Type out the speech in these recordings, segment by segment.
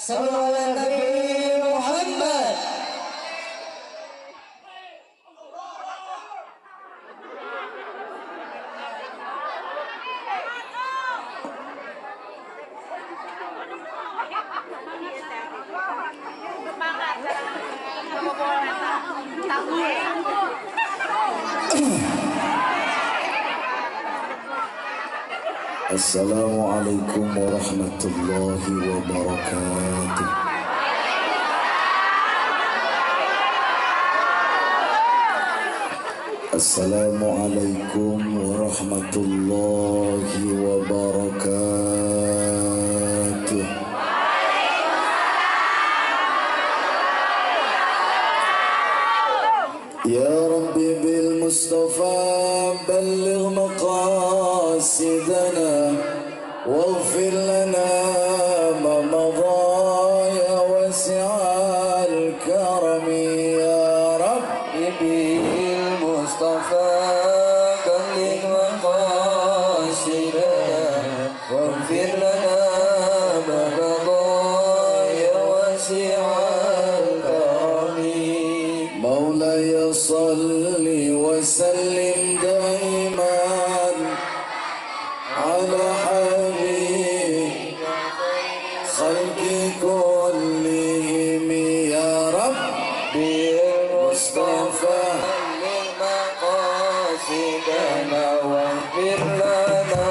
Sallallahu ala Nabi Muhammad. Assalamualaikum warahmatullahi wabarakatuh. Assalamualaikum warahmatullahi wabarakatuh. Ya Rabbi bil Mustafa balligh maqasidana واغفر لنا ما مضى يا واسع الكرم يا رب بالمصطفى بلغ مقاصدنا واغفر لنا ما مضى يا واسع الكرم مولاي صل وسلم دائما على خلق كلهم يا رب المصطفى لمقاصدنا واغفر لنا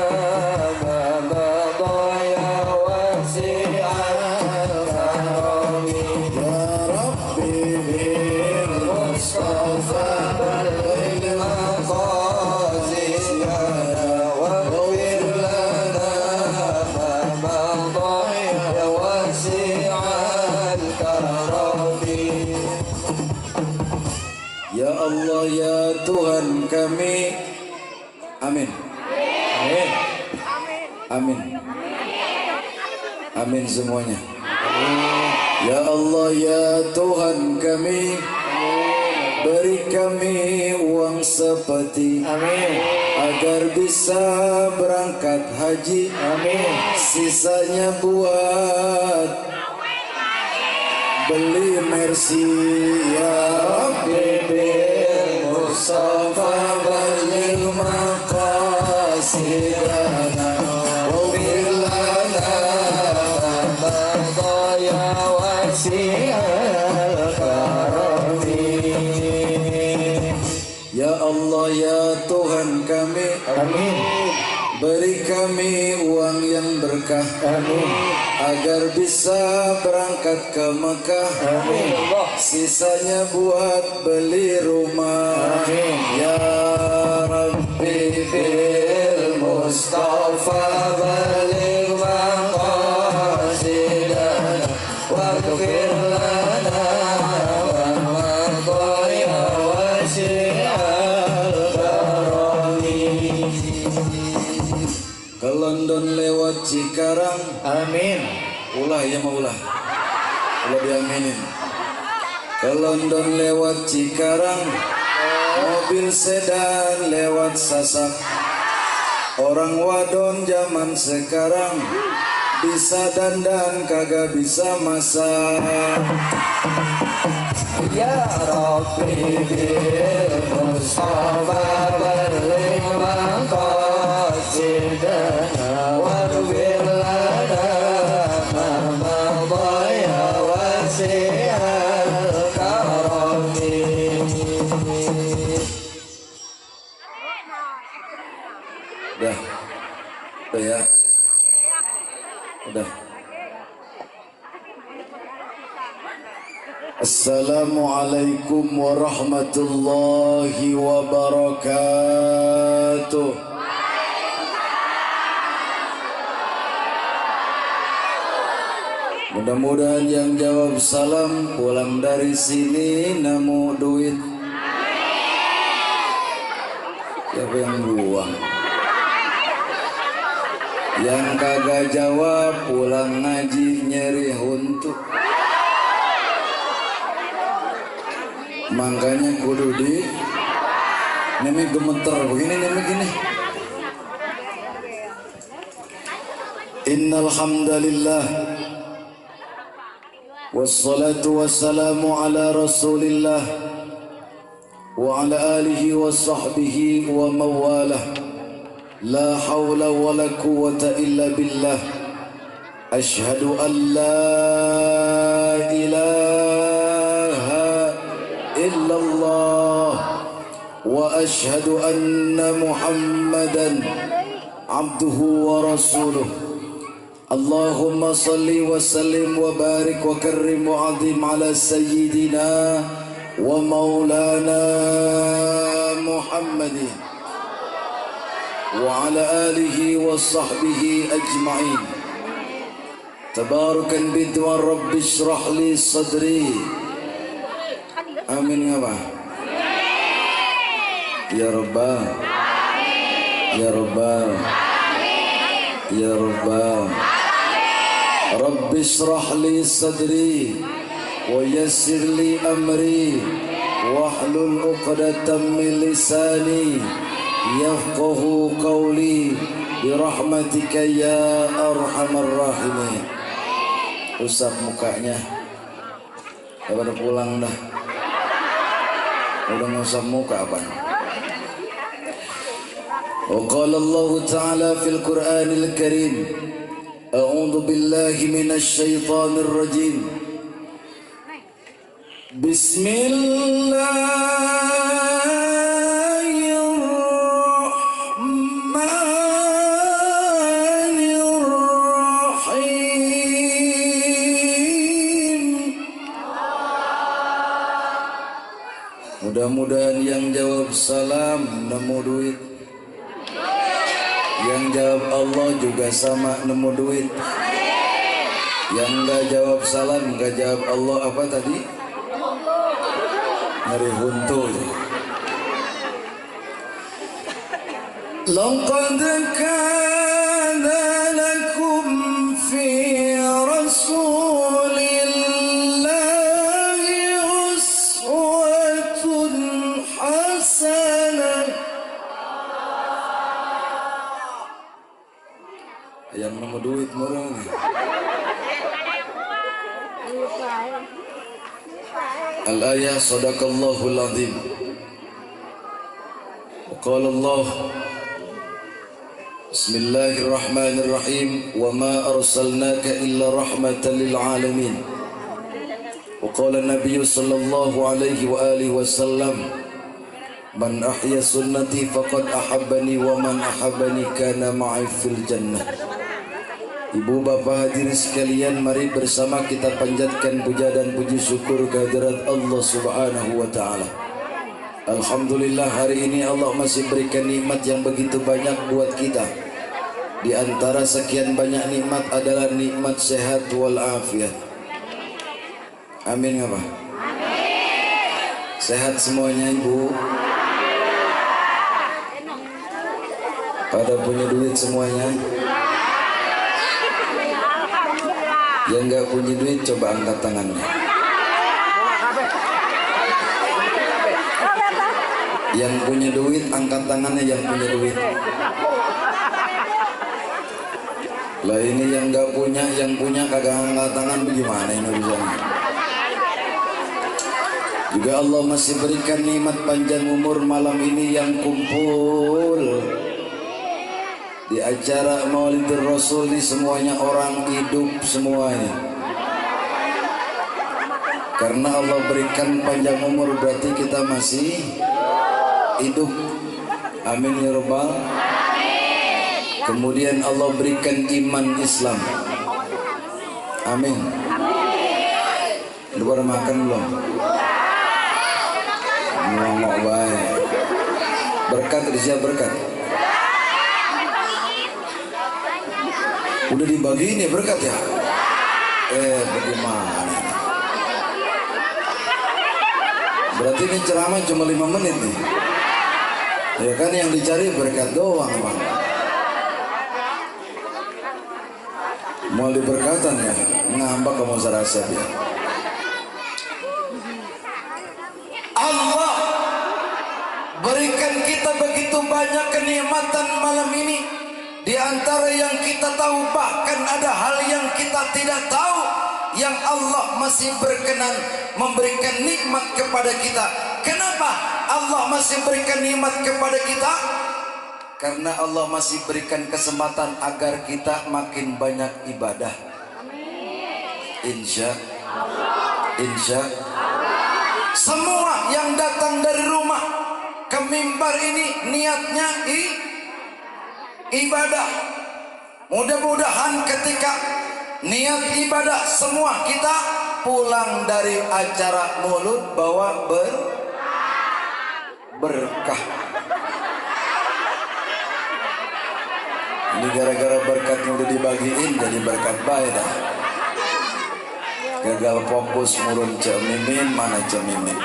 ما مضى يا واسع الكرم يا رب بالمصطفى لمقاصدنا واغفر لنا ما مضى Ya Allah ya Tuhan kami. Amin. Amin. Amin. Amin semuanya. Ya Allah ya Tuhan kami. Beri kami uang sepeti. Amin. Agar bisa berangkat haji. Amin. Sisanya buat beli Mercy ya Rabbi bil Mustafa balil maqasidana waghfir lana ma ya wasi'al karami. Ya Allah ya Tuhan kami. Amin. Beri kami uang yang berkah. Amin. Agar bisa berangkat ke Mekah. Amin. Sisanya buat beli rumah. Amin. Ya Rabbi bil Mustafa baligh maqasidana waghfir lana ma ya wasi'al karami. Ke London lewat Cikarang. Amin. Ulah ya mau ulah diaminin. Ke London lewat Cikarang, mobil sedan lewat Sasak. Orang wadon zaman sekarang bisa dandan kagak bisa masak. Ya Rabbi bil Mustafa balligh maqasidana waghfir lana ma madha ya wasi'al karami. Udah ya. Udah. Assalamualaikum warahmatullahi wabarakatuh. Mudah-mudahan yang jawab salam pulang dari sini nemu duit. Siapa yang buang? Yang kagak jawab pulang ngaji nyeri huntuk. Makanya kudu di nemi gemeter begini nemi gini. Innal hamdalillah Wassalatu wassalamu ala rasulillah wa ala alihi wa sahbihi wa mawalah. La hawla wa la quwwata illa billah. Ashhadu an la ilaha illallah wa ashhadu anna Muhammadan abduhu wa rasuluh. Allahumma salli wa sallim wa barik wa karrim wa azim ala sayyidina wa maulana Muhammadin wa ala alihi wa sahbihi ajma'in. Tabarakan bidwa rabbi syrah li sadri. Amin ngapa? Ya Rabbah, Ya Rabbah, Ya Rabbah. Rabbi syrah li sadri wa yassir li amri wahlul 'uqdatam min lisani yafqahu qawli birahmatika ya arhamar rahimin. Usap mukanya, pada pulang dah. Udah ngusap muka apa? Wa qala Allah Ta'ala fil Qur'anil Karim, a'udzu billahi minasy syaithanir rajim. Bismillahirrahmanirrahim. Mudah-mudahan yang jawab salam nemu duit, yang jawab Allah juga sama nemu duit. Yang enggak jawab salam, enggak jawab Allah apa tadi? Ngeri huntu. Laqad kana lakum fi rasulillahi uswatun hasanah. Yang nemu duit murah. Al-ayah sadaqallahul azim. Qala Allah Bismillahirrahmanirrahim wa ma arsalnaka illa rahmatan lil alamin. Wa qala an-nabiy sallallahu alaihi wa alihi wasallam man ahya sunnati faqad ahabbani wa man ahabbani kana ma'i fil jannah. Ibu bapak hadirin sekalian, mari bersama kita panjatkan puja dan puji syukur kehadirat Allah Subhanahu wa taala. Alhamdulillah, hari ini Allah masih berikan nikmat yang begitu banyak buat kita. Di antara sekian banyak nikmat adalah nikmat sehat wal afiat. Amin apa? Amin. Sehat semuanya ibu. Pada punya duit semuanya. Yang enggak punya duit coba angkat tangannya. Yang punya duit angkat tangannya, yang punya duit. Lah ini yang enggak punya, yang punya kagak angkat tangan, bagaimana ini urusannya? Juga Allah masih berikan nikmat panjang umur malam ini yang kumpul di acara Maulidur Rasul ini, semuanya orang hidup semuanya. Karena Allah berikan panjang umur berarti kita masih hidup. Amin ya Rabbal. Kemudian Allah berikan iman Islam. Amin. Udah pada makan belum? Ngomong baik. Berkat di siapa berkat? Udah dibagi ini berkat ya? Bagaimana? Berarti ini ceramah cuma 5 menit nih. Ya kan yang dicari berkat doang bang. Mau diberkatan ya? Ngambak kamu serasa ya. Allah berikan kita begitu banyak kenikmatan malam ini. Di antara yang kita tahu, bahkan ada hal yang kita tidak tahu. yang Allah masih berkenan memberikan nikmat kepada kita. Kenapa Allah masih berikan nikmat kepada kita? Karena Allah masih berikan kesempatan agar kita makin banyak ibadah. Insya semua yang datang dari rumah ke mimbar ini niatnya ibadah. Mudah-mudahan ketika niat ibadah semua kita pulang dari acara mulut bawa berkah. Ini gara-gara berkatnya udah dibagiin jadi berkat baik dah. Gagal fokus murun Cak Mimin, mana Cak Mimin?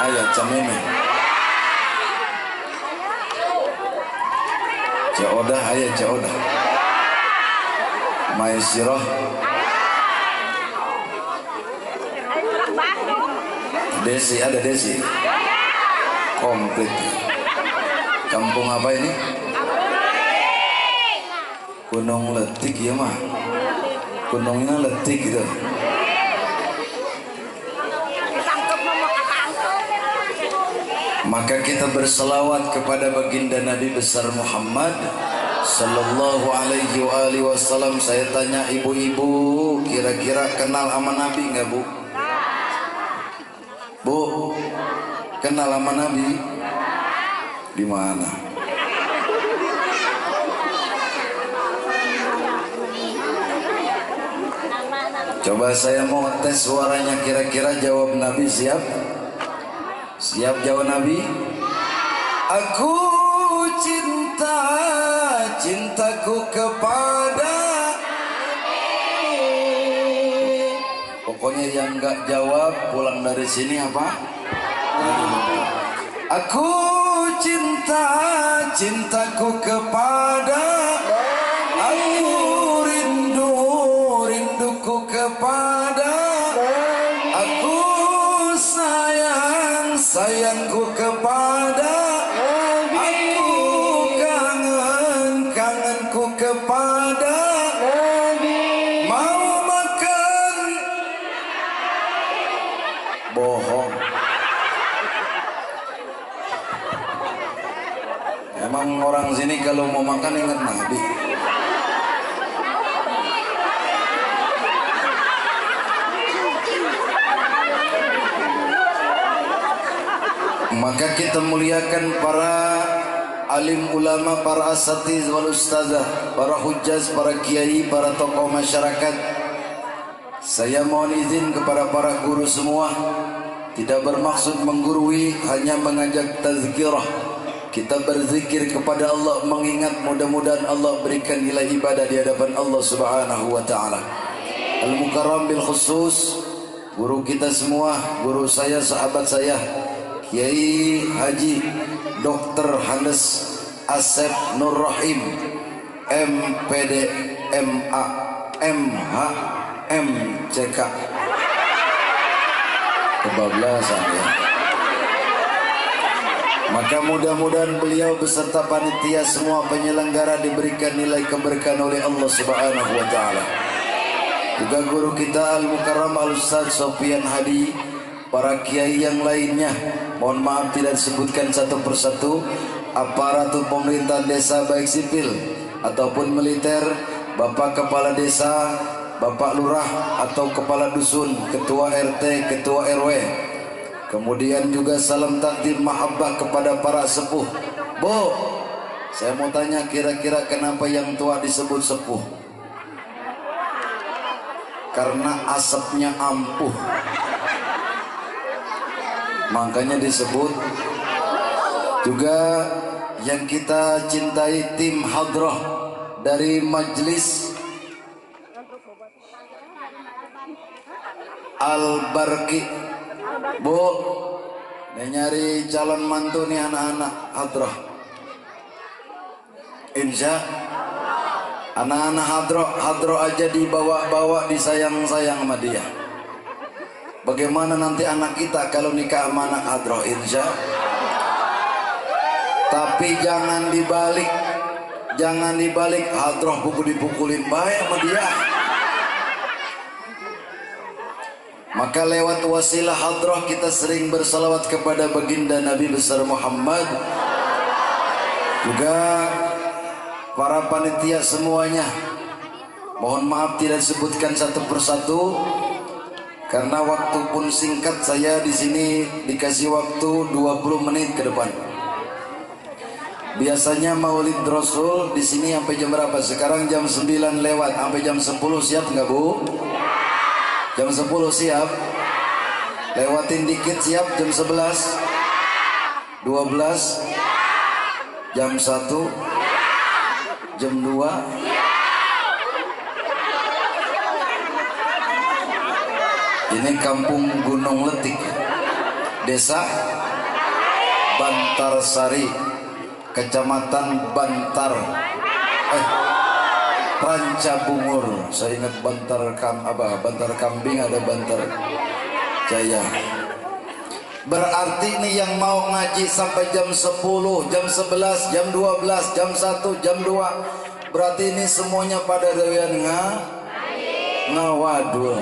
Ayah Cak Mimin. Cak Odah, ayah Cak Odah. Maisirah. Desi, ada Desi. Komplit. Kampung apa ini? Gunung Letik ya mah. Gunungnya Letik gitu. Maka kita berselawat kepada baginda Nabi besar Muhammad sallallahu alaihi wasallam. Saya tanya ibu-ibu, kira-kira kenal sama Nabi enggak, Bu? Bu, kenal sama Nabi? Di mana? Coba saya mau tes suaranya, kira-kira jawab Nabi siap? Siap jawab Nabi? Aku cinta, cintaku kepada. Pokoknya yang nggak jawab pulang dari sini apa? Aku cinta, cintaku kepada. Aku rindu, rinduku kepada. Aku sayang, sayangku kepada. Aku kangen, kangenku kepada. Mau makan bohong. Emang orang sini kalau mau makan ingat Nabi. Maka kita muliakan para alim ulama, para asatiz wal ustazah, para hujjaz, para kiai, para tokoh masyarakat. Saya mohon izin kepada para guru semua, tidak bermaksud menggurui, hanya mengajak tazkirah. Kita berzikir kepada Allah, mengingat mudah-mudahan Allah berikan nilai ibadah di hadapan Allah Subhanahu wa taala. Al-Mukarram bil khusus guru kita semua, guru saya, sahabat saya, Kiai Haji Dr. Handes Asep Nur Rahim, MPD, MA, MH, MCK. Kebablasan ya. Maka mudah-mudahan beliau beserta panitia semua penyelenggara diberikan nilai keberkahan oleh Allah Subhanahu wa taala. Juga guru kita Al-Mukarram Al-Ustaz Sofian Hadi, para kiai yang lainnya, mohon maaf tidak disebutkan satu persatu, aparatur pemerintahan desa baik sipil ataupun militer, Bapak Kepala Desa, Bapak Lurah atau Kepala Dusun, Ketua RT, Ketua RW. Kemudian juga salam takdim mahabbah kepada para sepuh. Bu, saya mau tanya, kira-kira kenapa yang tua disebut sepuh? Karena asapnya ampuh, makanya disebut. Juga yang kita cintai tim hadrah dari Majlis Al-Barki. Bu, dia nyari calon mantu nih anak-anak hadrah. Insya anak-anak hadrah aja dibawa-bawa, disayang-sayang sama dia. Bagaimana nanti anak kita kalau nikah sama anak hadrah? Insya. Tapi jangan dibalik, jangan dibalik. Hadrah dipukulin baik sama dia. Maka lewat wasilah hadrah kita sering bersalawat kepada baginda Nabi besar Muhammad. Juga para panitia semuanya, mohon maaf tidak sebutkan satu persatu karena waktu pun singkat. Saya di sini dikasih waktu 20 menit ke depan. Biasanya Maulid Rasul di sini sampai jam berapa? Sekarang jam 9 lewat, sampai jam 10 siap nggak Bu? Jam 10 siap? Lewatin dikit siap jam 11? 12? Jam 1? Jam 2? Ini kampung Gunung Letik, Desa Bantarsari, Kecamatan Bantar, Ranca Bungur. Saya ingat Bantar Kambing, ada Bantar Jaya. Berarti nih yang mau ngaji sampai jam 10, jam 11, jam 12, jam 1, jam 2, berarti ini semuanya pada doyan ngawadul.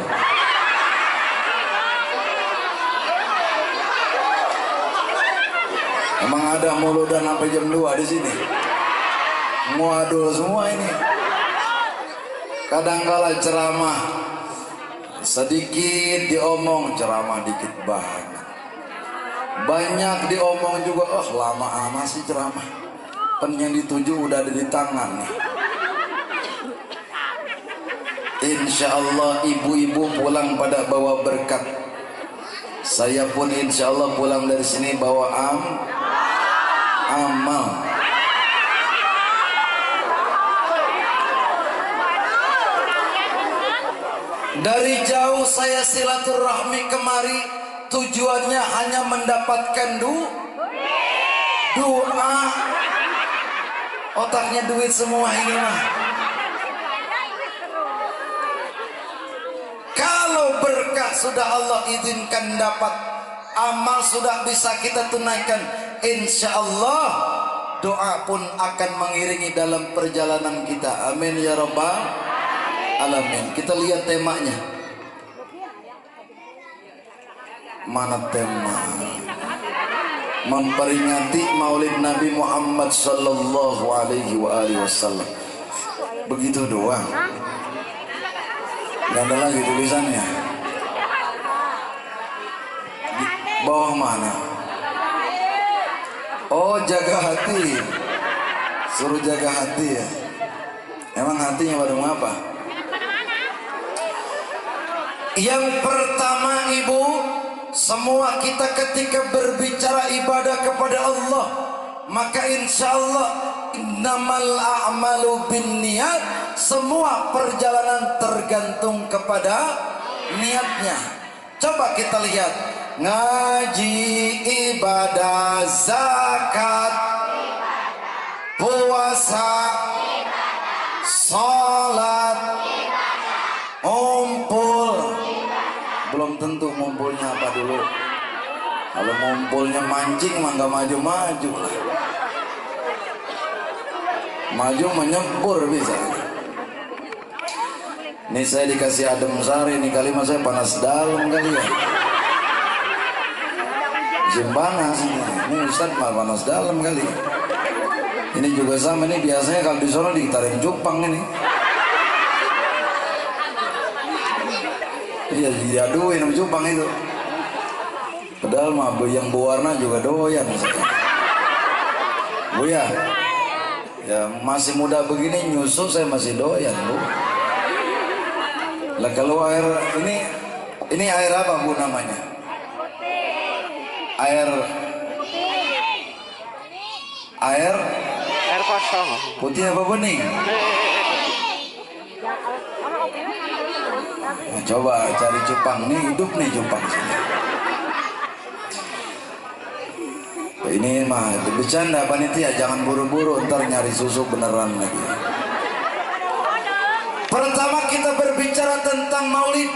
Emang ada muludan sampai jam 2 di sini? Ngawadul semua ini. Kadangkala ceramah sedikit diomong, ceramah dikit banget. Banyak diomong juga, lama amat sih ceramah. Pen yang dituju udah ada di tangan nih. Insya Allah ibu-ibu pulang pada bawa berkat. Saya pun insya Allah pulang dari sini bawa amal. Dari jauh saya silaturahmi kemari, tujuannya hanya mendapatkan doa. Otaknya duit semua ini mah. Kalau berkah sudah Allah izinkan dapat, amal sudah bisa kita tunaikan, insya Allah doa pun akan mengiringi dalam perjalanan kita. Amin ya rabbal alamin. Kita lihat temanya. Mana tema? Memperingati Maulid Nabi Muhammad sallallahu alaihi wasallam. Begitu doang. Gak ada lagi tulisannya. Di bawah mana? Oh, jaga hati. Suruh jaga hati ya. Emang hatinya pada mau apa? Yang pertama Ibu, semua kita ketika berbicara ibadah kepada Allah, maka insya Allah innamal a'malu binniyat, semua perjalanan tergantung kepada niatnya. Coba kita lihat, ngaji, ibadah, zakat, puasa, sholat, ngumpul. Belum tentu ngumpulnya apa dulu. Kalau ngumpulnya mancing mah nggak maju-maju lah. Maju menyempur bisa. Ini saya dikasih adem sari, ini kali mas saya panas dalam kali ya. Musim panas ini Ustaz mah panas dalam kali. Ini juga sama, ini biasanya kalau di Solo ditarik cupang ini. Iya, diaduin sama cupang itu. Padahal mah yang berwarna juga doyan. Bu ya, masih muda begini nyusul saya masih doyan Bu. Lah kalau air ini air apa Bu namanya? Air kosong. Putih apa bening? Nah, coba cari cupang nih, hidup nih cupang sini. Ini mah bercanda panitia, jangan buru-buru ntar nyari susu beneran lagi. Pertama kita berbicara tentang Maulid.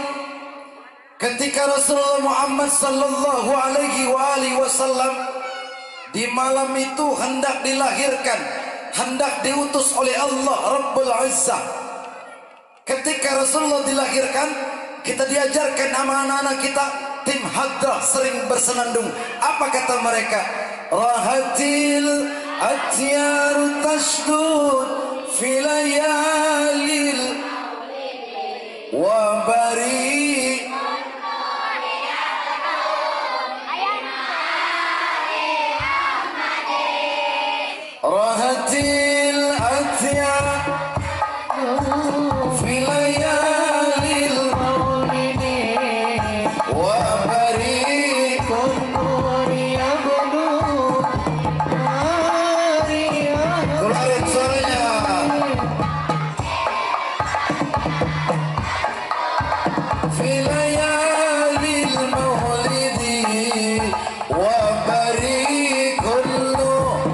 Ketika Rasulullah Muhammad sallallahu alaihi wasallam di malam itu hendak dilahirkan, hendak diutus oleh Allah Rabbul Izzah. Ketika Rasulullah dilahirkan, kita diajarkan sama anak-anak kita, tim hadrah sering bersenandung. Apa kata mereka? Rahatil atyaru tashdud fi layalil wa bari. Rahatil atyaru fi layalil wa bari. Keluarin suaranya. Fi layalil maulidi wa bari kullu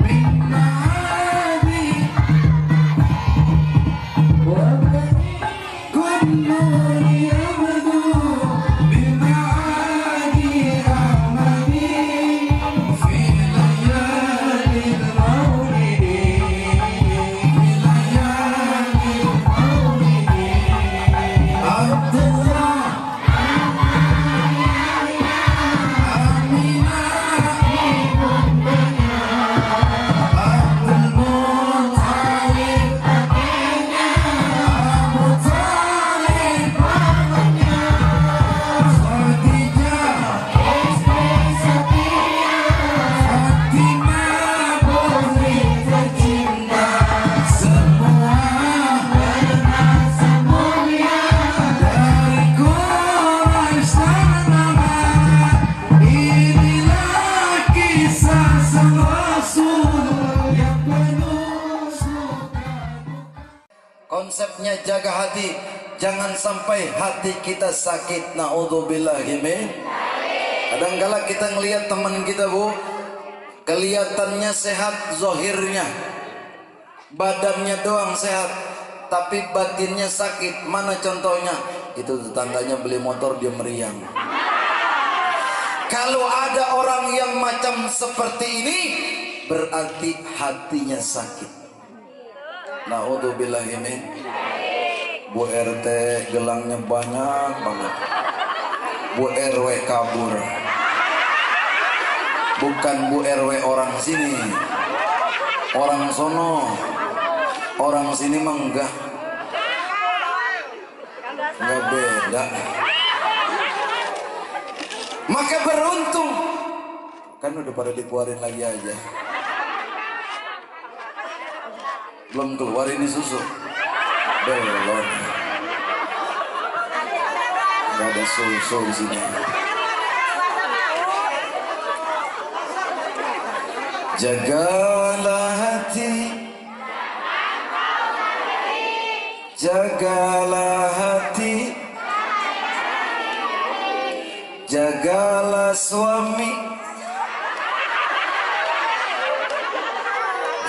min ma'adi wa bari kullu yabdu min ma'adi ahmadi fi layalil maulidi fi layalil maulidi Abdullah konsepnya jaga hati, jangan sampai hati kita sakit. Naudzubillahi min. Kadangkala kita ngelihat teman kita, Bu, kelihatannya sehat zohirnya, badannya doang sehat, tapi batinnya sakit. Mana contohnya? Itu tetangganya beli motor dia meriang. Kalau ada orang yang macam seperti ini, berarti hatinya sakit. Naudzubillahi min. Bu RT gelangnya banyak banget. Bu RW kabur. Bukan Bu RW orang sini, orang sono. Orang sini mah enggak beda. Maka beruntung, kan udah pada dikeluarin lagi aja. Belum keluar ini susu. Belum. Gak ada susu di sini. Jagalah hati, jagalah hati, jagalah suami,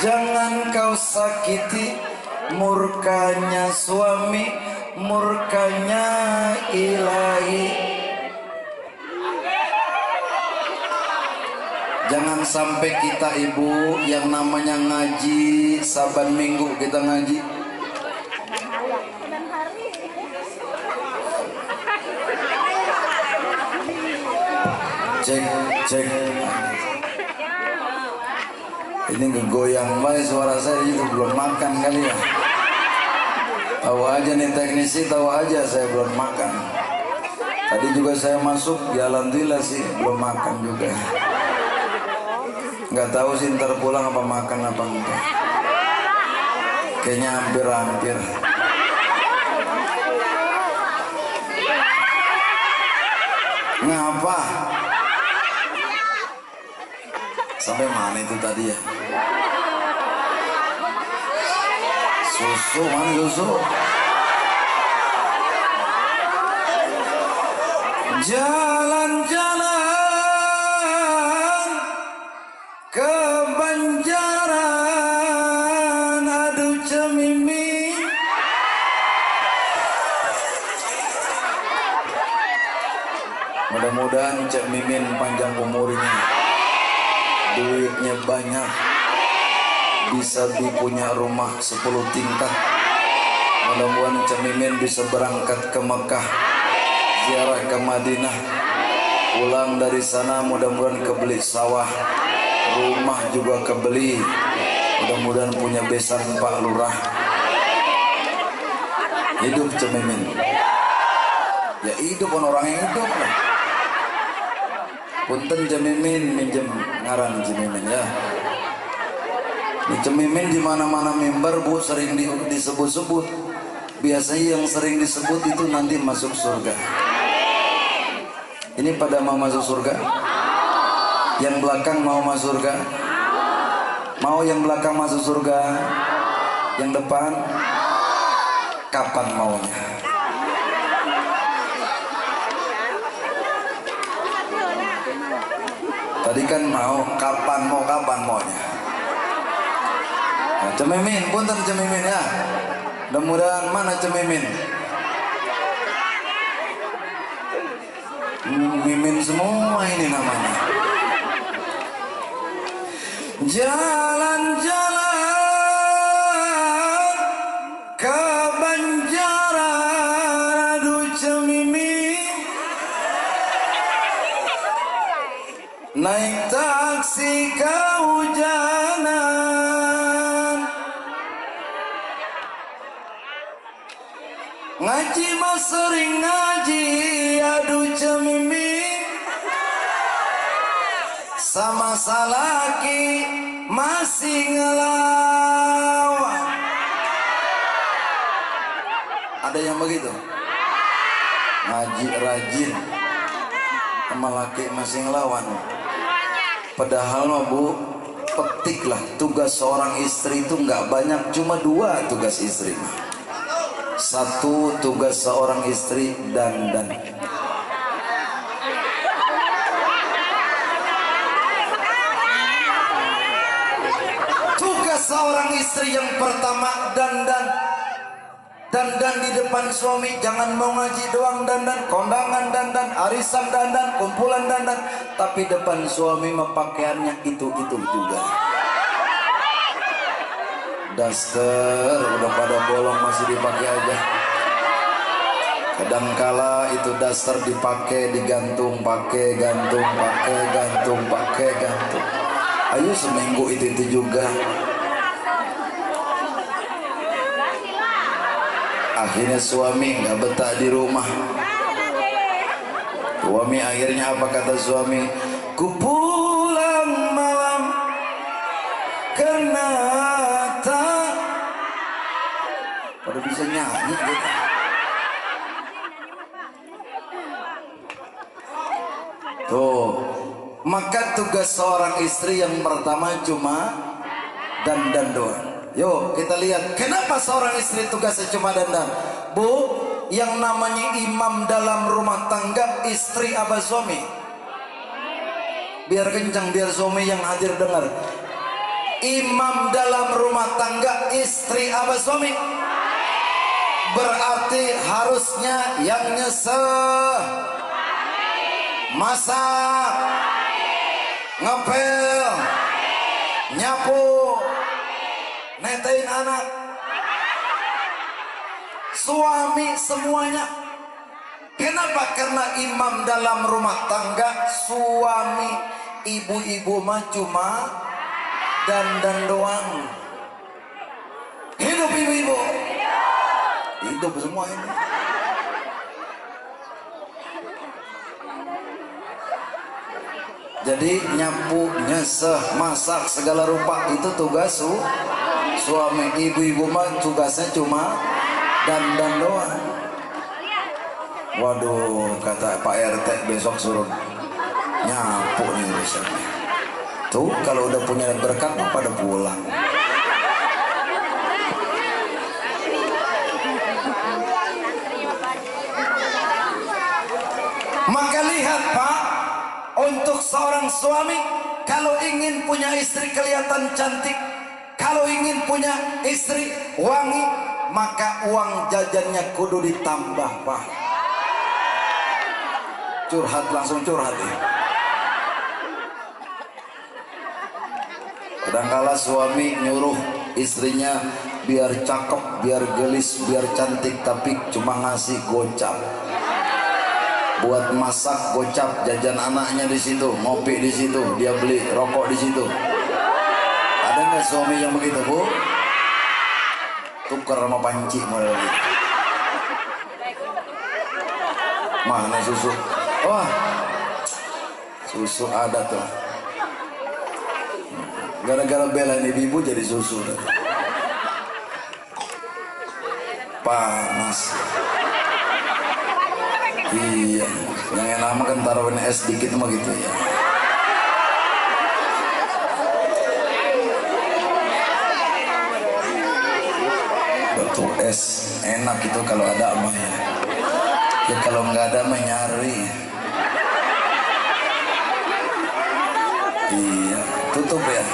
jangan kau sakiti murkanya suami, murkanya ilahi. Jangan sampai kita, ibu, yang namanya ngaji, saban minggu kita ngaji, cek ini ngegoyang banget suara saya, itu belum makan kali ya. Tahu aja nih teknisi, tahu aja saya belum makan. Tadi juga saya masuk, ya alhamdulillah sih belum makan juga. Nggak tahu sih ntar pulang apa makan apa enggak. Kayaknya hampir-hampir. Ngapa? Sampai mana itu tadi ya? Susu, mana susu? Jalan-jalan ke Banjaran, aduh cemimi. Mudah-mudahan Cek Mimin panjang umurnya, duitnya banyak, bisa punya rumah 10 tingkat, Mudah-mudahan Cemimin bisa berangkat ke Mekah, ziarah ke Madinah, pulang dari sana mudah-mudahan kebeli sawah, rumah juga kebeli, mudah-mudahan punya besan Pak Lurah. Hidup Cemimin. Ya hidup orang yang hidup lah. Punten Cemimin minjem ngaran Cemimin ya. Di Cemimin di mana-mana mimbar Bu sering disebut-sebut. Biasanya yang sering disebut itu nanti masuk surga. Ini pada mau masuk surga? Yang belakang mau masuk surga? Mau yang belakang masuk surga? Yang depan? Kapan maunya? Tadi kan mau, kapan maunya? Nah, Cemimin, punten Cemimin ya. Mudah-mudahan mana Cemimin? Mimin semua ini namanya. Jalan-jalan ke Banjaran, aduh Cemimin. Naik taksi kehujanan, ngaji mah sering ngaji, aduh Cemimin. Sama salaki masih ngelawan. Ada yang begitu? Ngaji rajin sama laki masih ngelawan. Padahal mah Bu, petiklah tugas seorang istri itu nggak banyak, cuma 2 tugas istri. 1 tugas seorang istri dandan. Tugas seorang istri yang pertama dandan. Dandan di depan suami, jangan mau ngaji doang dandan, kondangan dandan, arisan dandan, kumpulan dandan, tapi depan suami mah pakaiannya itu juga. Daster udah pada bolong masih dipakai aja. Kadangkala itu daster dipakai, digantung, pakai gantung, pakai gantung, pakai gantung. Ayo seminggu itu juga. Akhirnya suami nggak betah di rumah. Suami akhirnya apa kata suami? Ku pulang malam karena tak. Pada bisa nyanyi gitu. Tuh, maka tugas seorang istri yang pertama cuma dandan doang. Yuk kita lihat kenapa seorang istri tugasnya cuma dandan. Bu, yang namanya imam dalam rumah tangga istri apa suami? Biar kencang, biar suami yang hadir dengar. Imam dalam rumah tangga istri apa suami? Berarti harusnya yang nyesel, masak, ngepel, nyapu, netain anak, suami semuanya. Kenapa? Karena imam dalam rumah tangga suami, ibu-ibu mah cuma dandan doang. Hidup ibu-ibu, hidup semua ini. Jadi nyapu, nyeseh, masak segala rupa itu tugas suami. Ibu-ibu mah tugasnya cuma dandan doang. Waduh, kata Pak RT besok suruh nyapu nih urusannya. Tuh kalau udah punya berkat mah pada pulang. Maka lihat Pak, untuk seorang suami kalau ingin punya istri kelihatan cantik, kalau ingin punya istri wangi, maka uang jajannya kudu ditambah Pak. Curhat, langsung curhat ya. Kadangkala suami nyuruh istrinya biar cakep, biar gelis, biar cantik, tapi cuma ngasih gocap. Buat masak gocap, jajan anaknya di situ, ngopi di situ, dia beli rokok di situ. Ada nggak suami yang begitu, Bu? Tukar sama panci model gitu. Mana susu? Wah, susu ada tuh. Gara-gara belain ibu jadi susu. Panas. Iya, yang enak mah kan taruhin es dikit mah gitu ya. Betul, es enak itu kalau ada mah ya. Ya kalau nggak ada mah nyari. Iya, tutup ya.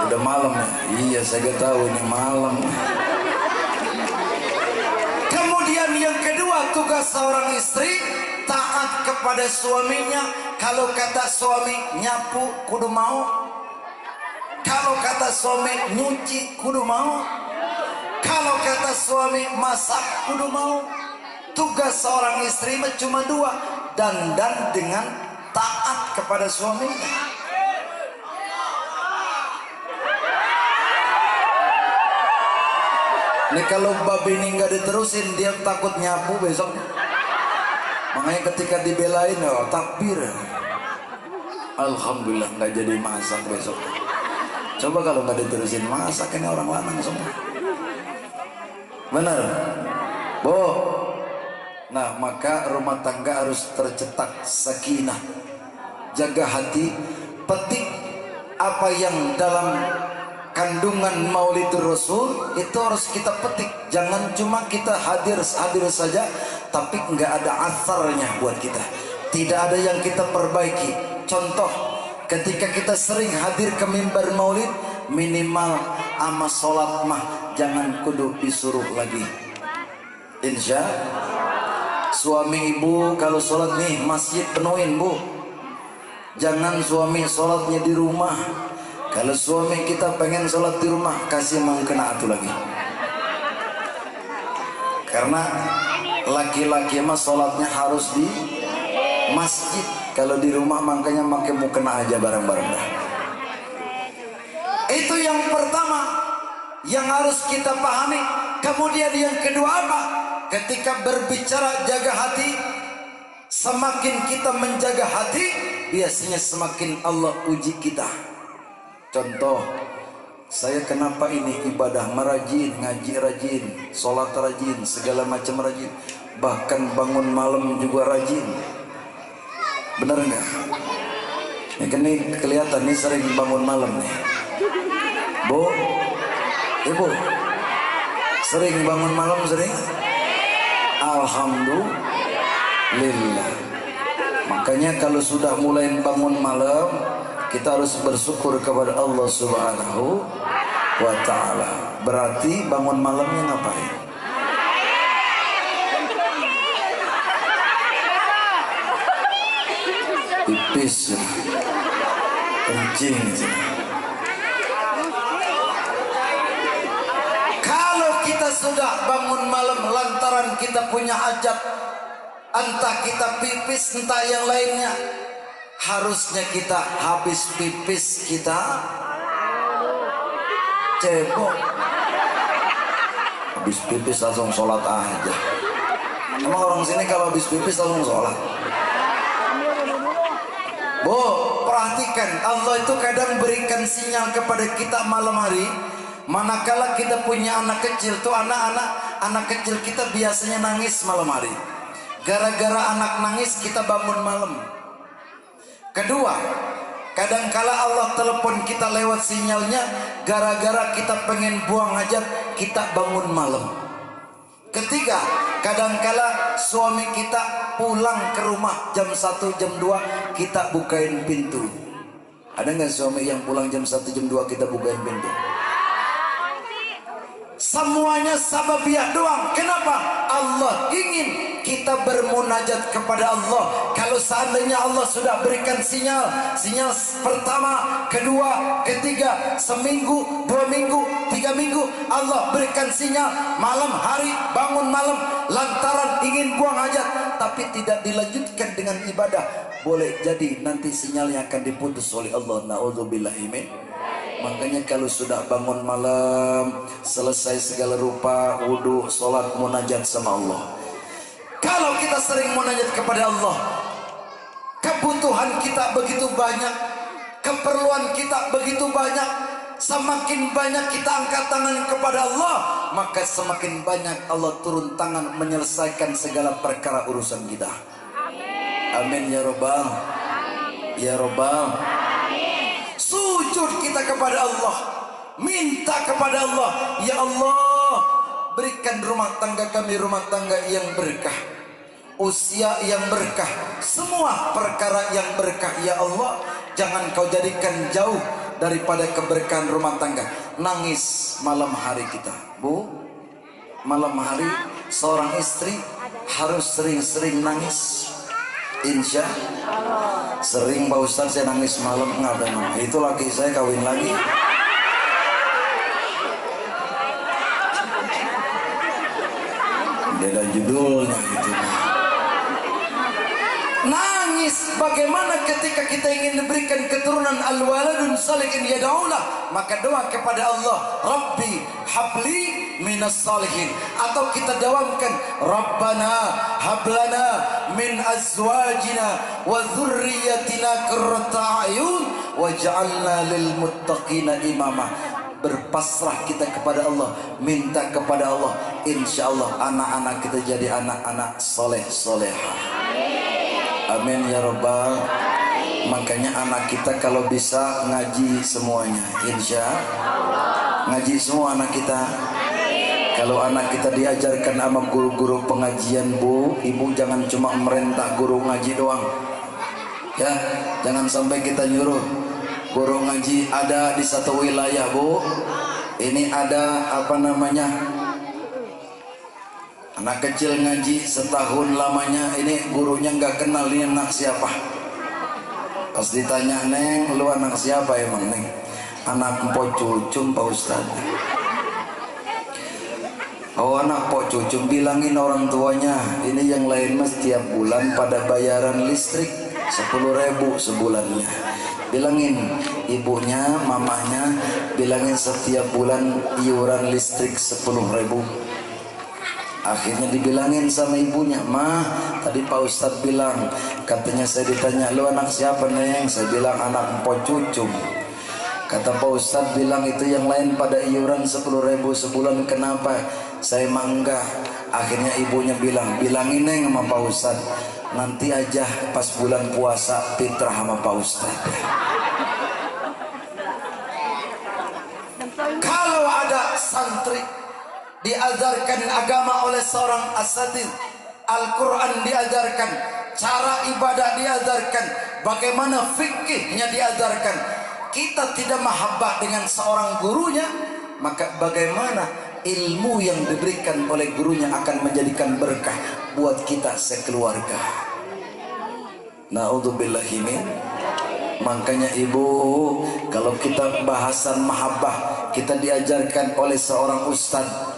Udah malam ya. Iya, saya gak tahu ini malam. Kemudian yang kedua, tugas seorang istri taat kepada suaminya. Kalau kata suami nyapu kudu mau. Kalau kata suami nyuci kudu mau. Kalau kata suami masak kudu mau. Tugas seorang istri cuma dua, dandan dengan taat kepada suaminya. Nih kalau babi ini nggak diterusin, dia takut nyapu besok. Makanya ketika dibelain, oh, takbir. Alhamdulillah nggak jadi masak besok. Coba kalau nggak diterusin masak, ini orang lanang semua. Benar, Bu. Nah, maka rumah tangga harus tercetak sakinah. Jaga hati, petik apa yang dalam kandungan Maulidur Rasul itu harus kita petik. Jangan cuma kita hadir saja, tapi nggak ada asarnya buat kita. Tidak ada yang kita perbaiki. Contoh, ketika kita sering hadir ke mimbar Maulid, minimal ama sholat mah jangan kudu disuruh lagi. Insya suami ibu kalau sholat nih masjid penuhin, Bu. Jangan suami sholatnya di rumah. Kalau suami kita pengen sholat di rumah, kasih mangkena atu lagi. Karena laki-laki mah sholatnya harus di masjid. Kalau di rumah makanya makai mukena aja bareng-bareng. Itu yang pertama yang harus kita pahami. Kemudian yang kedua apa? Ketika berbicara jaga hati, semakin kita menjaga hati, biasanya semakin Allah uji kita. Contoh, saya kenapa ini ibadah merajin, ngaji rajin, sholat rajin, segala macam rajin, bahkan bangun malam juga rajin. Benar nggak? Ini kelihatan nih sering bangun malam nih. Bu, ibu, sering bangun malam sering? Alhamdulillah. Makanya kalau sudah mulai bangun malam, kita harus bersyukur kepada Allah Subhanahu wa ta'ala. Berarti bangun malamnya ngapain? Pipis, kencing. Kalau kita sudah bangun malam lantaran kita punya hajat, entah kita pipis entah yang lainnya, harusnya kita habis pipis kita cebok, habis pipis langsung sholat aja. Emang orang sini kalau habis pipis langsung sholat? Bu, perhatikan, Allah itu kadang berikan sinyal kepada kita malam hari. Manakala kita punya anak kecil tuh, anak kecil kita biasanya nangis malam hari. Gara-gara anak nangis kita bangun malam. Kedua, kadangkala Allah telepon kita lewat sinyalnya, gara-gara kita pengen buang hajat, kita bangun malam. Ketiga, kadangkala suami kita pulang ke rumah jam 1, jam 2, kita bukain pintu. Ada nggak suami yang pulang jam 1, jam 2 kita bukain pintu? Semuanya sababiah doang. Kenapa? Allah ingin kita bermunajat kepada Allah. Kalau seandainya Allah sudah berikan sinyal pertama, kedua, ketiga, seminggu, 2 minggu, 3 minggu, Allah berikan sinyal malam hari, bangun malam lantaran ingin buang hajat, tapi tidak dilanjutkan dengan ibadah, boleh jadi nanti sinyalnya akan diputus oleh Allah. Na'udzubillahi min. Makanya kalau sudah bangun malam, selesai segala rupa, wudu, sholat, munajat sama Allah. Kalau kita sering munajat kepada Allah, kebutuhan kita begitu banyak, keperluan kita begitu banyak, semakin banyak kita angkat tangan kepada Allah, maka semakin banyak Allah turun tangan menyelesaikan segala perkara urusan kita. Amin ya Rabbal. Ya Rabbal. Sujud kita kepada Allah, minta kepada Allah, ya Allah, berikan rumah tangga kami rumah tangga yang berkah, usia yang berkah, semua perkara yang berkah, ya Allah. Jangan kau jadikan jauh daripada keberkahan rumah tangga. Nangis malam hari kita, Bu. Malam hari seorang istri harus sering-sering nangis. Insya Allah. Sering Pak Ustaz saya nangis malam, ngapain? Itu laki saya kawin lagi. Beda judulnya gitu. Nangis bagaimana ketika kita ingin diberikan keturunan al-waladun salihin yad'ulah, maka doa kepada Allah, Rabbi habli minas salihin, atau kita dawamkan Rabbana hablana min azwajina wa dzurriyyatina qurrata a'yun waj'alna lil muttaqina imama. Berpasrah kita kepada Allah, minta kepada Allah, insya Allah anak-anak kita jadi anak-anak soleh solehah. Amin ya Rabbal. Makanya anak kita kalau bisa ngaji semuanya, insya Allah. Ngaji semua anak kita. Kalau anak kita diajarkan sama guru-guru pengajian, Bu, Ibu jangan cuma merintah guru ngaji doang, ya. Jangan sampai kita nyuruh guru ngaji ada di satu wilayah, Bu. Ini ada apa namanya, anak kecil ngaji setahun lamanya, ini gurunya nggak kenal ini anak siapa. Pas ditanya, Neng, lu anak siapa emang, Neng? Anak Mpok Cucum, Pak Ustaz. Oh, anak Mpok Cucum, bilangin orang tuanya, ini yang lain mas tiap bulan pada bayaran listrik 10.000 sebulannya. Bilangin ibunya, mamanya, bilangin setiap bulan iuran listrik 10.000. Akhirnya dibilangin sama ibunya, Ma, tadi Pak Ustadz bilang, katanya saya ditanya, lu anak siapa, Neng? Saya bilang anak Mpok Cucum. Kata Pak Ustadz bilang itu yang lain pada iuran 10.000 sebulan, kenapa? Saya mah enggak. Akhirnya ibunya bilang, bilangin Neng sama Pak Ustadz, nanti aja pas bulan puasa fitrah sama Pak Ustadz. Kalau ada santri diajarkan agama oleh seorang asatidz, Al-Quran diajarkan, cara ibadah diajarkan, bagaimana fikihnya diajarkan, kita tidak mahabbah dengan seorang gurunya, maka bagaimana ilmu yang diberikan oleh gurunya akan menjadikan berkah buat kita sekeluarga. Na'udzubillahi min. Makanya ibu, kalau kita bahasan mahabbah, kita diajarkan oleh seorang ustadz,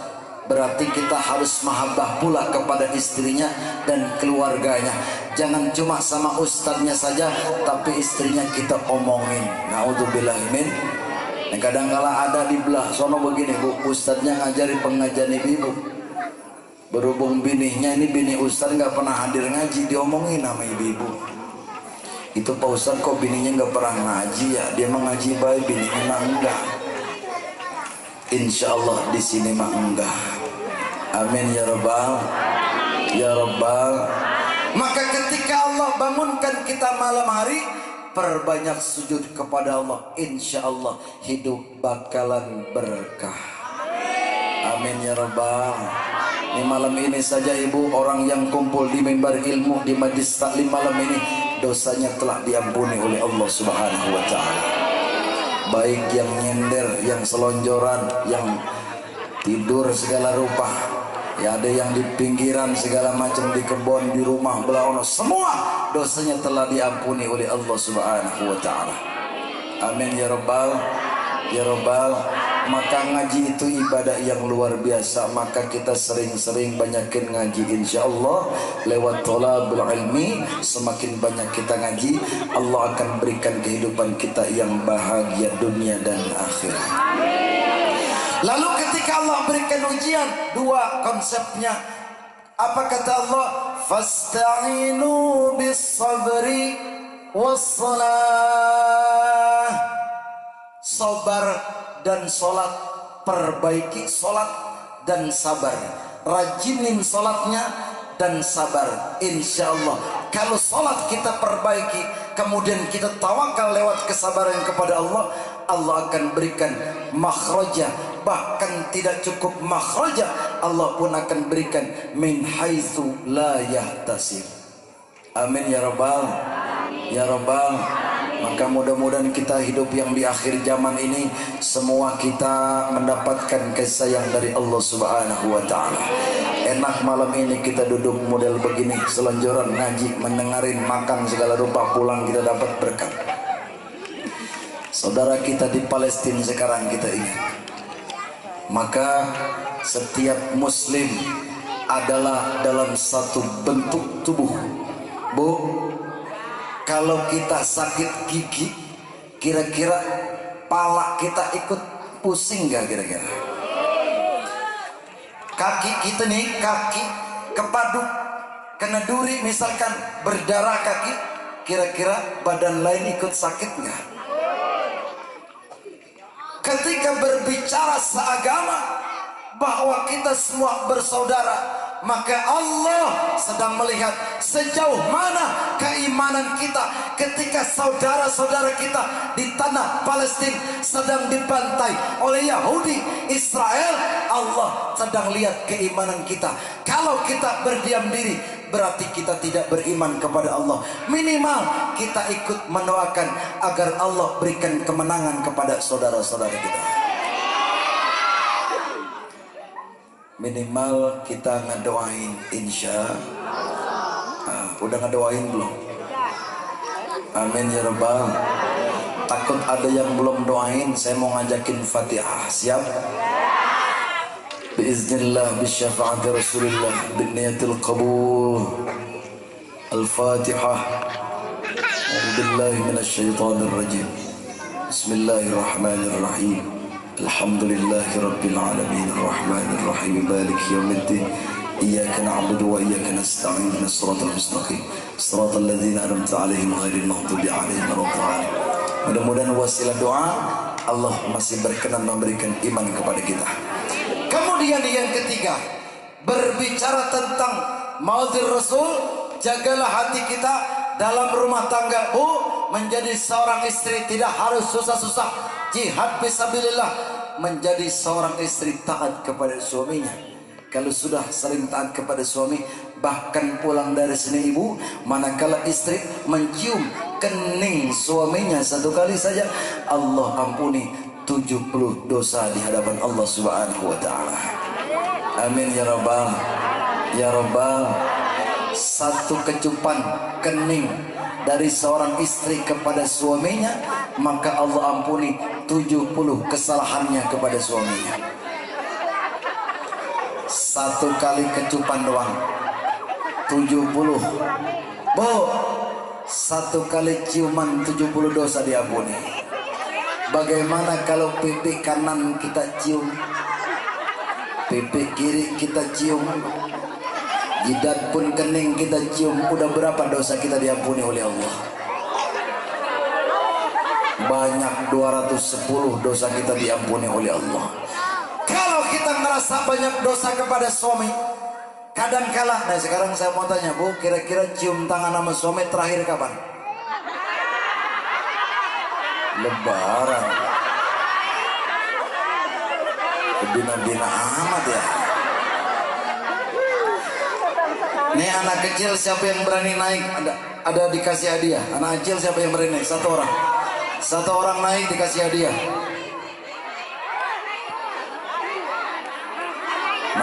berarti kita harus mahabbah pula kepada istrinya dan keluarganya. Jangan cuma sama ustadznya saja, tapi istrinya kita omongin. Na'udzubillahi min. Kadang kala ada di belah sono begini, Bu, ustadznya ngajari pengajian ibu, berhubung bininya ini bini ustadz nggak pernah hadir ngaji, diomongin sama ibu. Itu Pak Ustadz kok bininya nggak pernah ngaji ya? Dia mengaji baik, bininya mah enggak. Insya Allah di sini mah enggak. Amin ya Rabbal. Ya Rabbal. Maka ketika Allah bangunkan kita malam hari, perbanyak sujud kepada Allah, insya Allah hidup bakalan berkah. Amin ya Rabbal. Di malam ini saja ibu, orang yang kumpul di mimbar ilmu di majlis taklim malam ini, dosanya telah diampuni oleh Allah Subhanahu wa Ta'ala. Baik yang nyender, yang selonjoran, yang tidur segala rupa. Ya ada yang di pinggiran segala macam, di kebun, di rumah belah, semua dosanya telah diampuni oleh Allah Subhanahu wa taala. Amin ya rabbal ya rabbal. Maka ngaji itu ibadah yang luar biasa. Maka kita sering-sering banyakin ngaji, insyaallah lewat thalabul ilmi. Semakin banyak kita ngaji, Allah akan berikan kehidupan kita yang bahagia dunia dan akhirat. Lalu ketika Allah berikan ujian, dua konsepnya. Apa kata Allah? Fasta'inu bis sabri was salah. Sabar dan solat, perbaiki solat dan sabar, rajinin solatnya dan sabar. Insya Allah kalau solat kita perbaiki, kemudian kita tawakal lewat kesabaran kepada Allah, Allah akan berikan makhraja. Bahkan tidak cukup makhraja, Allah pun akan berikan min haitsu la yahtasib. Amin ya rabbal ya rabbal. Maka mudah-mudahan kita hidup yang di akhir zaman ini, semua kita mendapatkan kasih sayang dari Allah Subhanahu wa taala. Enak malam ini kita duduk model begini, selonjoran ngaji, mendengarin, makan segala rupa, pulang kita dapat berkat. Saudara kita di Palestina sekarang kita ingat. Maka setiap muslim adalah dalam satu bentuk tubuh. Bu, kalau kita sakit gigi, kira-kira pala kita ikut pusing gak kira-kira? Kaki kita nih, kaki kepaduk kena duri misalkan, berdarah kaki, kira-kira badan lain ikut sakit gak? Ketika berbicara seagama bahwa kita semua bersaudara, maka Allah sedang melihat sejauh mana keimanan kita. Ketika saudara-saudara kita di tanah Palestina sedang dibantai oleh Yahudi Israel, Allah sedang lihat keimanan kita. Kalau kita berdiam diri, berarti kita tidak beriman kepada Allah. Minimal kita ikut mendoakan agar Allah berikan kemenangan kepada saudara-saudara kita. Minimal kita ngedoain, insya udah ngedoain belum? Amin ya rabbal. Takut ada yang belum doain, saya mau ngajakin Fatihah. Siap? Biiznillah, bisyafaati Rasulillah, biniyatil qabul. Al-Fatihah. A'udzubillahi minasyaitonir rajim. Bismillahirrahmanirrahim. Alhamdulillahi rabbil alamin, arrahmanir rahim, maliki yaumiddin. Iyyaka na'budu wa iyyaka nasta'in, ihdinas siratal mustaqim, siratal ladzina an'amta 'alaihim ghairil maghdubi 'alaihim waladdallin. Mudah-mudahan wasilah doa Allah masih berkenan memberikan iman kepada kita. Kemudian yang ketiga, berbicara tentang maudhir Rasul, jagalah hati kita dalam rumah tangga. Bu, menjadi seorang istri tidak harus susah-susah, jihad fisabilillah. Menjadi seorang istri taat kepada suaminya. Kalau sudah sering taat kepada suami, bahkan pulang dari sini ibu, manakala istri mencium kening suaminya satu kali saja, Allah ampuni 70 dosa di hadapan Allah Subhanahu wa taala. Amin ya rabbal ya rabbal. Satu kecupan kening dari seorang istri kepada suaminya, maka Allah ampuni 70 kesalahannya kepada suaminya. Satu kali kecupan doang 70. Bu, satu kali ciuman 70 dosa diampuni. Bagaimana kalau pipi kanan kita cium, pipi kiri kita cium, jidat pun kening kita cium, udah berapa dosa kita diampuni oleh Allah? Banyak, 210 dosa kita diampuni oleh Allah. Kalau kita merasa banyak dosa kepada suami, kadang-kala, nah sekarang saya mau tanya bu, kira-kira cium tangan sama suami terakhir kapan? Lebaran. Bina-bina amat ya. Nih anak kecil siapa yang berani naik? Ada dikasih hadiah. Anak kecil siapa yang berani naik? Satu orang. Satu orang naik dikasih hadiah.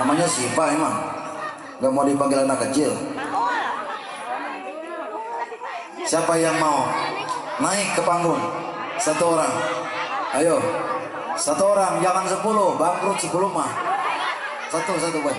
Namanya Siva emang. Gak mau dipanggil anak kecil. Siapa yang mau naik ke panggung? Satu orang. Ayo. Satu orang, jangan 10. Bangkrut 10 mah. Satu Boy.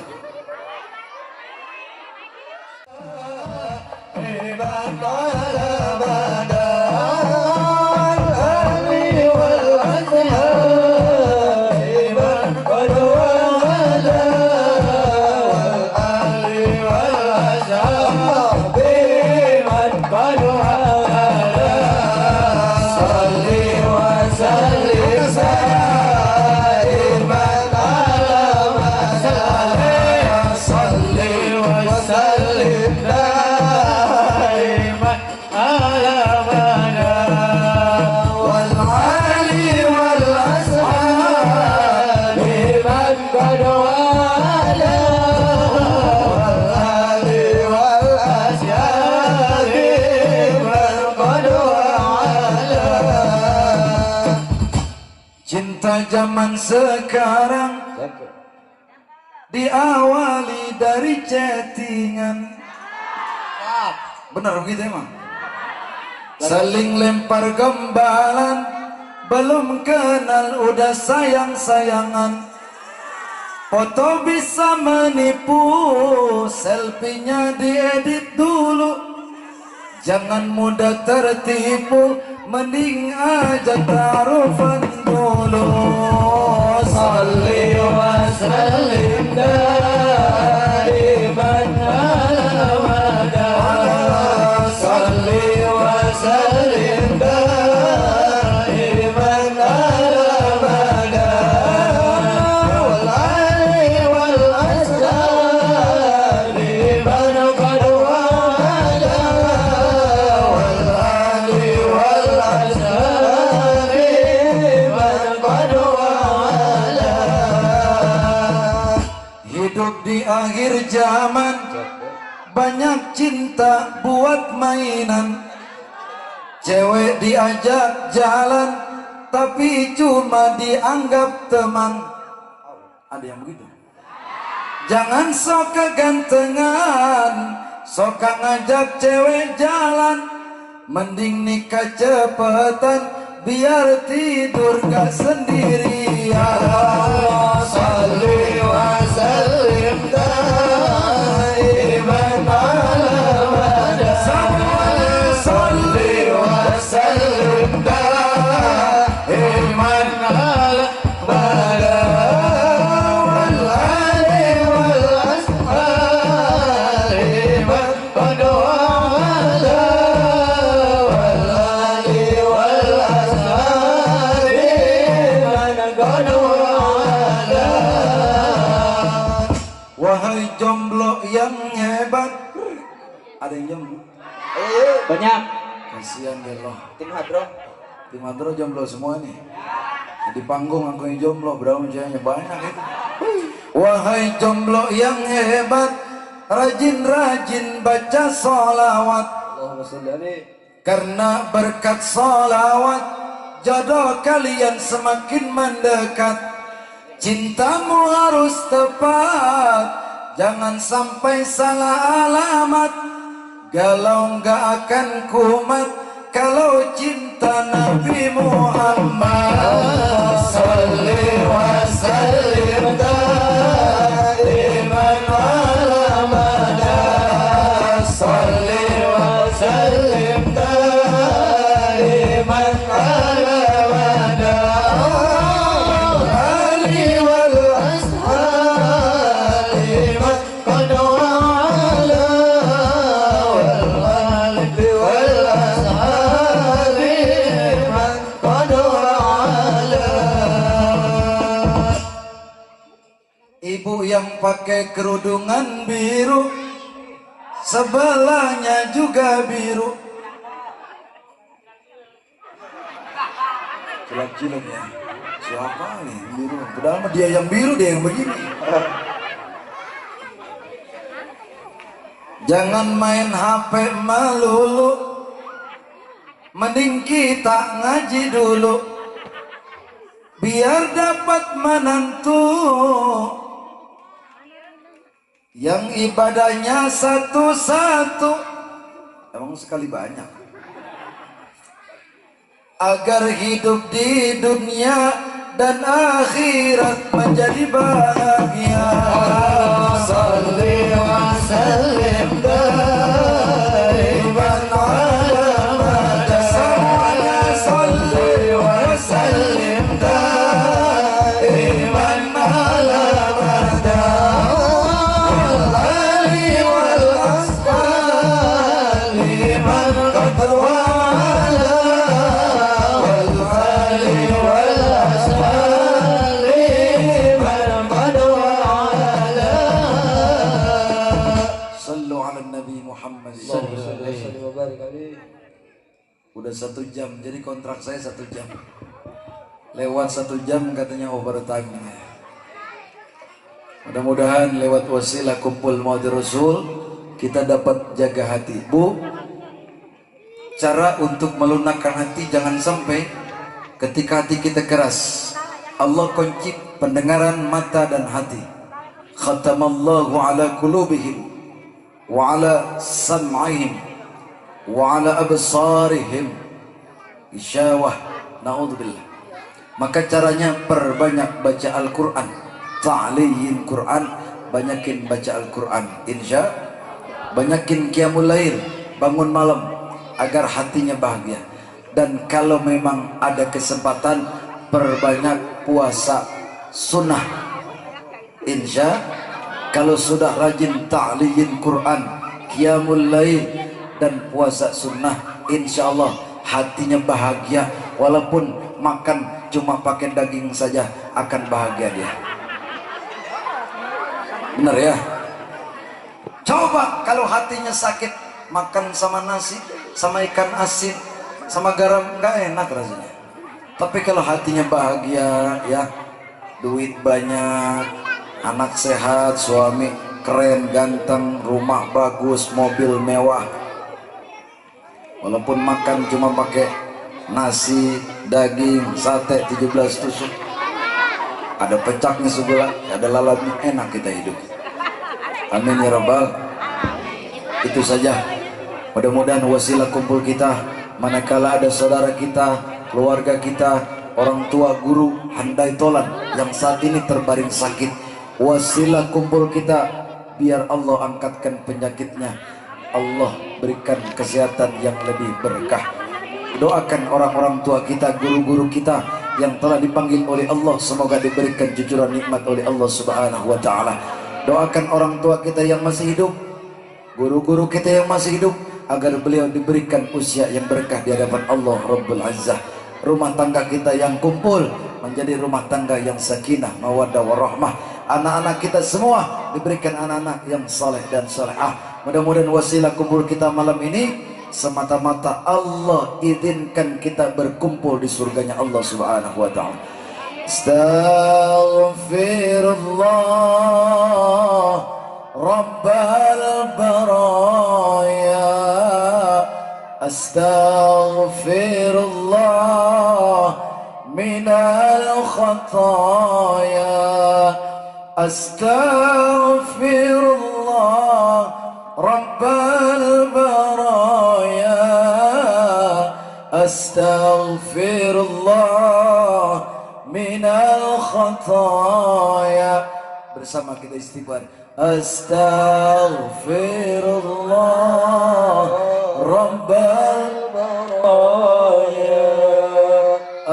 Cinta zaman sekarang diawali dari chattingan. Bener begitu emang. Saling lempar gembalan, belum kenal udah sayang-sayangan. Foto bisa menipu, selfie-nya diedit dulu. Jangan mudah tertipu, mending aja taruhan dulu. Salli wa sallim daiman abada. Salli wa sallim daiman abada. Wal ali wal ashabi man qad wala. Wal ali wal ashabi man qad wala. Hidup di akhir zaman, banyak cinta buat mainan. Cewek diajak jalan, tapi cuma dianggap teman. Ada yang begitu. Jangan sok kegantengan, sok ngajak cewek jalan. Mending nikah cepetan, biar tidur gak sendirian. Salli wa sallim daiman abada. Salli wa sallim daiman abada. Wal ali wal ashabi man qad wala. Wal ali wal ashabi man qad wala. Wahai jomblo yang hebat. Ada yang jomblo? Banyak. Kasihan deh lo. Tim Hadro. Tim Hadro jomblo semua nih. Di panggung aku yang jomblo, berapa ceweknya banyak itu. Wahai jomblo yang hebat, rajin-rajin baca sholawat. Allahumma sholli alaihi. Karena berkat sholawat, jodoh kalian semakin mendekat. Cintamu harus tepat, jangan sampai salah alamat. Galau nggak akan kumat kalau cinta Nabi Muhammad. Salli wa sallim daiman abada. Salli wa sallim daiman abada. Ali wal ashabi man qad wala. Wal ali wal ashabi man qad wala. Ibu yang pakai kerudungan biru, sebelahnya juga biru. Cilak-cilak ya. Siapa nih biru? Padahal mah dia yang biru, dia yang begini. Jangan main HP melulu, mending kita ngaji dulu, biar dapat menantu. yang ibadahnya satu-satu, emang sekali banyak, agar hidup di dunia dan akhirat menjadi bahagia. Salli wa sallim daiman ala mada, semuanya salli wa sallim daiman ala mada, wal ali wal asfali man qad wala, wal ali wal asfali man qad wala. Sallu ala Nabi Muhammad. Udah 1 jam, jadi kontrak saya 1 jam. Lewat 1 jam katanya overtime-nya. Mudah-mudahan lewat wasilah kumpul Maulid Rasul kita dapat jaga hati. Bu, cara untuk melunakkan hati jangan sampai ketika hati kita keras, Allah kunci pendengaran mata dan hati. Khatamallahu ala qulubihim wa ala sam'ihim wa ala absarihim isyawah. Na'udzubillah. Maka caranya perbanyak baca Al-Quran, ta'liyin Quran, banyakin baca Al-Quran, insya, banyakin qiyamul lail, bangun malam agar hatinya bahagia. Dan kalau memang ada kesempatan, perbanyak puasa sunnah, insya. Kalau sudah rajin ta'liyin Quran, qiyamul lail dan puasa sunnah, insya Allah hatinya bahagia. Walaupun makan cuma pakai daging saja akan bahagia dia. Benar ya? Coba kalau hatinya sakit, makan sama nasi, sama ikan asin, sama garam, nggak enak rasanya. Tapi kalau hatinya bahagia, ya, duit banyak, anak sehat, suami keren, ganteng, rumah bagus, mobil mewah. Walaupun makan cuma pakai nasi, daging, sate 17 tusuk, ada pecaknya sebelah, ada lalapnya, enak kita hidup. Amin ya rabbal. Itu saja. Mudah-mudahan wasilah kumpul kita, manakala ada saudara kita, keluarga kita, orang tua, guru, handai tolan yang saat ini terbaring sakit, wasilah kumpul kita biar Allah angkatkan penyakitnya, Allah berikan kesehatan yang lebih berkah. Doakan orang-orang tua kita, guru-guru kita yang telah dipanggil oleh Allah, semoga diberikan jujuran nikmat oleh Allah Subhanahu wa ta'ala. Doakan orang tua kita yang masih hidup, guru-guru kita yang masih hidup, agar beliau diberikan usia yang berkah di hadapan Allah Rabbul Izzah. Rumah tangga kita yang kumpul menjadi rumah tangga yang sakinah, mawaddah warahmah. Anak-anak kita semua diberikan anak-anak yang saleh dan salehah. Mudah-mudahan wasilah kumpul kita malam ini semata-mata Allah izinkan kita berkumpul di surganya Allah Subhanahu wa ta'ala. Astaghfirullah Rabbal baraya, astaghfirullah minal khataya, astaghfirullah Rabbal baraya, astaghfirullah minal khataya. Bersama kita istighfar. Astaghfirullah Rabbal baraya,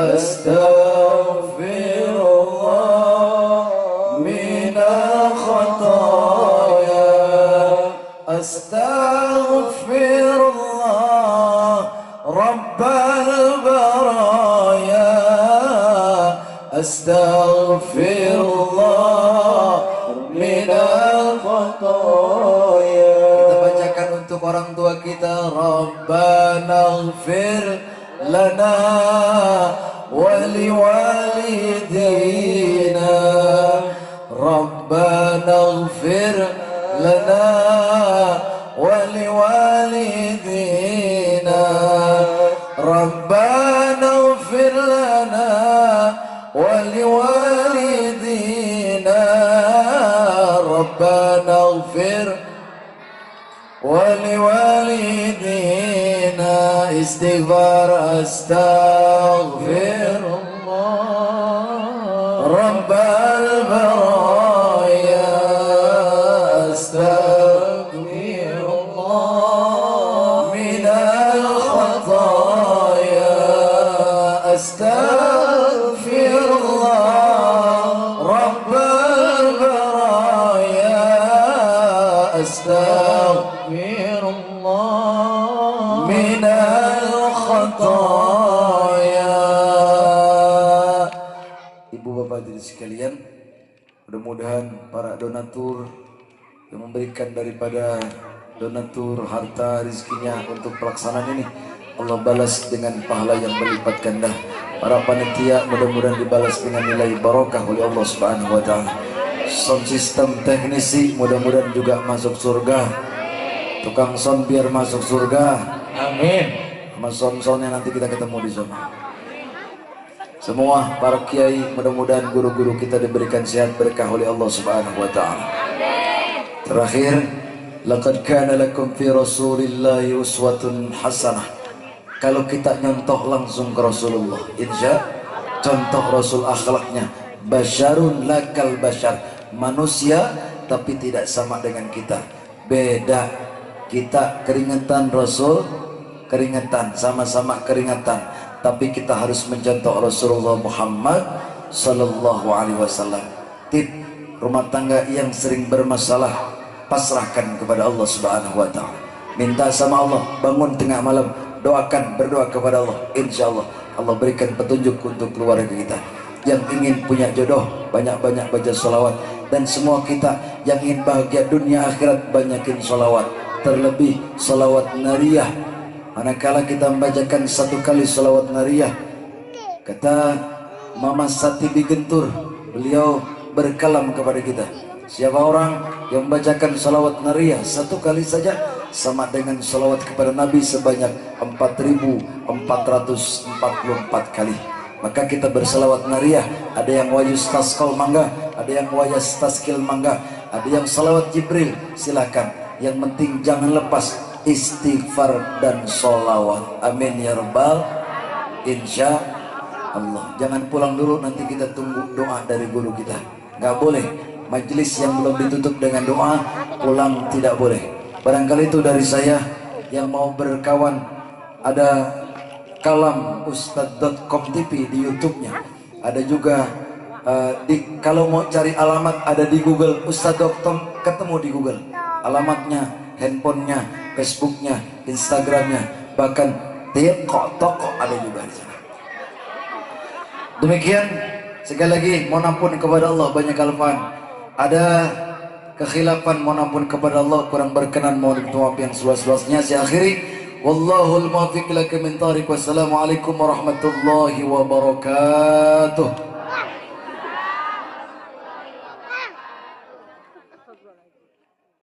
astaghfirullah minal khataya, astaghfirullah Rabbal baraya, astaghfirullah minal khataya. Kita bacakan untuk orang tua kita. Rabbana ighfir lana wa liwalidina, Rabbana ighfir lana wa liwalidina, Rabbana ighfir lana wa liwalidina, Rabbana ighfir ولوالدينا استغفار أستغفر رب البرايا أستغفر الله من الخطايا أستغفر الله رب البرايا أستغفر الله من الخطايا. Ibu bapak hadirin sekalian, mudah-mudahan para donatur yang memberikan daripada donatur harta rizkinya untuk pelaksanaan ini Allah balas dengan pahala yang berlipat ganda. Para panitia mudah-mudahan dibalas dengan nilai barokah oleh Allah Subhanahu wa taala. Sound system teknisi mudah-mudahan juga masuk surga. Tukang sound biar masuk surga. Amin. Sama sound-soundnya nanti kita ketemu di sana. Semua para kiai mudah-mudahan guru-guru kita diberikan sehat berkah oleh Allah Subhanahu wa taala. Terakhir, laqad kana lakum fi Rasulillahi uswatun hasanah. Kalau kita nyontoh langsung ke Rasulullah, insya contoh Rasul akhlaknya basyarun lakal basyar, manusia tapi tidak sama dengan kita, beda. Kita keringetan, Rasul keringetan, sama-sama keringetan, tapi kita harus mencontoh Rasulullah Muhammad sallallahu alaihi wasallam. Tip rumah tangga yang sering bermasalah, pasrahkan kepada Allah Subhanahu wa taala. Minta sama Allah, bangun tengah malam, doakan, berdoa kepada Allah. Insyaallah Allah berikan petunjuk untuk keluarga kita. Yang ingin punya jodoh, banyak-banyak baca sholawat. Dan semua kita yang ingin bahagia dunia akhirat, banyakin sholawat. Terlebih sholawat nariyah. Manakala kita membacakan satu kali sholawat nariyah, kata Mama Sati Bigentur, beliau berkalam kepada kita, siapa orang yang membacakan sholawat nariyah satu kali saja sama dengan sholawat kepada Nabi sebanyak 4.444 kali. Maka kita bersalawat nariyah, ada yang wayus taskal mangga, ada yang wayas taskil mangga, ada yang salawat Jibril, silakan. Yang penting jangan lepas istighfar dan sholawat. Amin ya rabbal insya Allah. Jangan pulang dulu, nanti kita tunggu doa dari guru kita. Nggak boleh majelis yang belum ditutup dengan doa pulang, tidak boleh. Barangkali itu dari saya. Yang mau berkawan, ada kalam ustad.com TV di YouTube-nya. Ada juga kalau mau cari alamat ada di Google, ustad.com ketemu di Google. Alamatnya, handphonenya, Facebooknya, Instagramnya, bahkan toko ada juga di sana. Demikian, sekali lagi mohon ampun kepada Allah, banyak kelemahan, ada kekhilafan, mohon ampun kepada Allah, kurang berkenan, mohon maaf yang seluas-luasnya. Saya akhiri, wallahul muwaffiq ila min thariq. Wassalamualaikum warahmatullahi wabarakatuh.